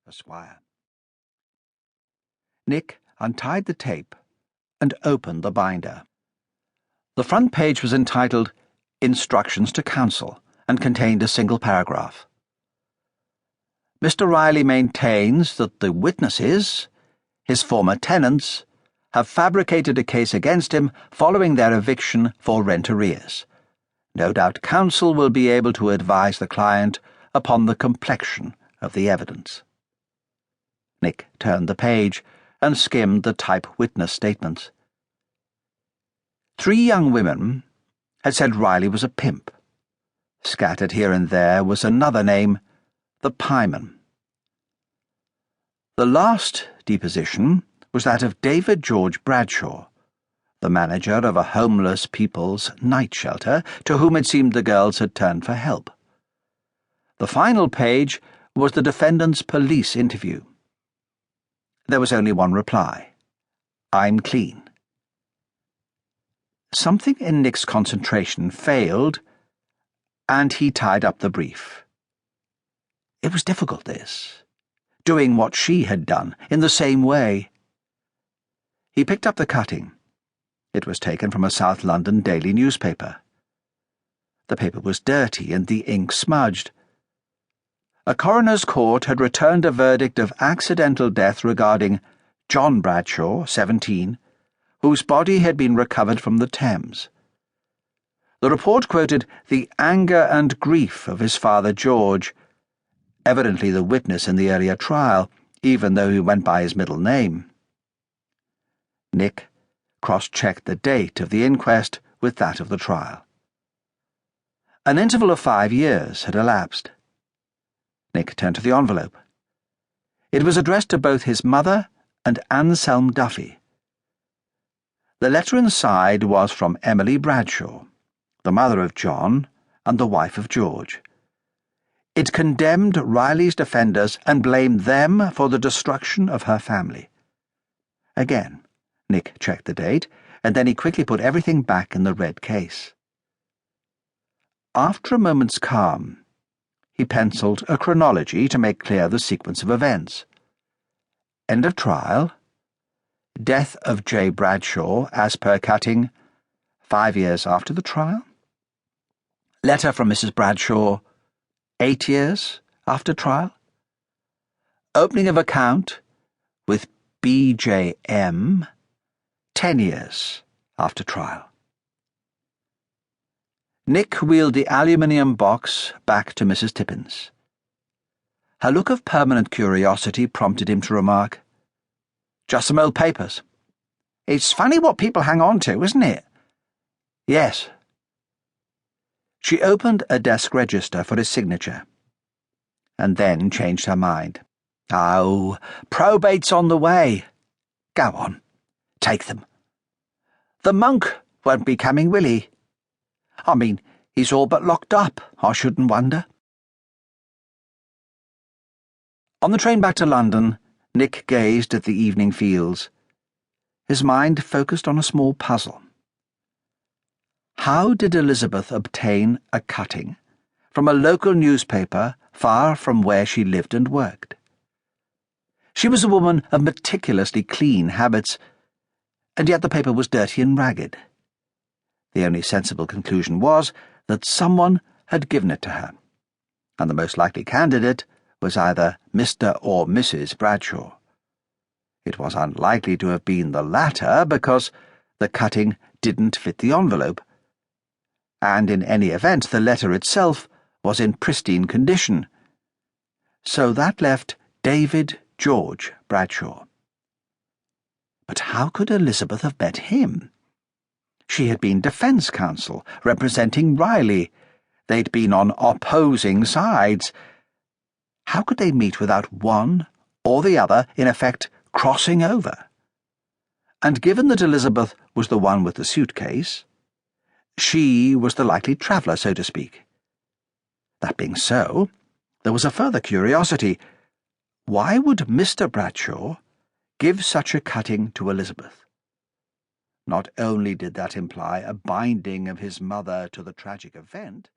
Esquire. Nick untied the tape and opened the binder. The front page was entitled Instructions to Counsel and contained a single paragraph. Mr. Riley maintains that the witnesses, his former tenants, have fabricated a case against him following their eviction for rent arrears. No doubt counsel will be able to advise the client upon the complexion of the evidence. Nick turned the page and skimmed the type witness statements. 3 young women had said Riley was a pimp. Scattered here and there was another name, the Pieman. The last deposition was that of David George Bradshaw, the manager of a homeless people's night shelter to whom it seemed the girls had turned for help. The final page was the defendant's police interview. There was only one reply: "I'm clean." Something in Nick's concentration failed, and he tied up the brief. It was difficult, this, doing what she had done in the same way. He picked up the cutting. It was taken from a South London daily newspaper. The paper was dirty and the ink smudged. A coroner's court had returned a verdict of accidental death regarding John Bradshaw, 17, whose body had been recovered from the Thames. The report quoted the anger and grief of his father George, evidently the witness in the earlier trial, even though he went by his middle name. Nick cross-checked the date of the inquest with that of the trial. An interval of 5 years had elapsed. Nick turned to the envelope. It was addressed to both his mother and Anselm Duffy. The letter inside was from Emily Bradshaw, the mother of John and the wife of George. It condemned Riley's defenders and blamed them for the destruction of her family. Again, Nick checked the date, and then he quickly put everything back in the red case. After a moment's calm, he penciled a chronology to make clear the sequence of events. End of trial. Death of J. Bradshaw, as per cutting, 5 years after the trial. Letter from Mrs. Bradshaw, 8 years after trial. Opening of account with B.J.M., 10 years after trial. Nick wheeled the aluminium box back to Mrs. Tippins. Her look of permanent curiosity prompted him to remark, "Just some old papers. It's funny what people hang on to, isn't it?" "Yes." She opened a desk register for his signature, and then changed her mind. "Oh, probate's on the way. Go on, take them. The monk won't be coming, will he? I mean, he's all but locked up, I shouldn't wonder." On the train back to London, Nick gazed at the evening fields. His mind focused on a small puzzle. How did Elizabeth obtain a cutting from a local newspaper far from where she lived and worked? She was a woman of meticulously clean habits, and yet the paper was dirty and ragged. The only sensible conclusion was that someone had given it to her, and the most likely candidate was either Mr. or Mrs. Bradshaw. It was unlikely to have been the latter because the cutting didn't fit the envelope, and in any event the letter itself was in pristine condition. So that left David George Bradshaw. But how could Elizabeth have met him? She had been defense counsel, representing Riley. They'd been on opposing sides. How could they meet without one or the other, in effect, crossing over? And given that Elizabeth was the one with the suitcase, she was the likely traveller, so to speak. That being so, there was a further curiosity. Why would Mr. Bradshaw give such a cutting to Elizabeth? Not only did that imply a binding of his mother to the tragic event,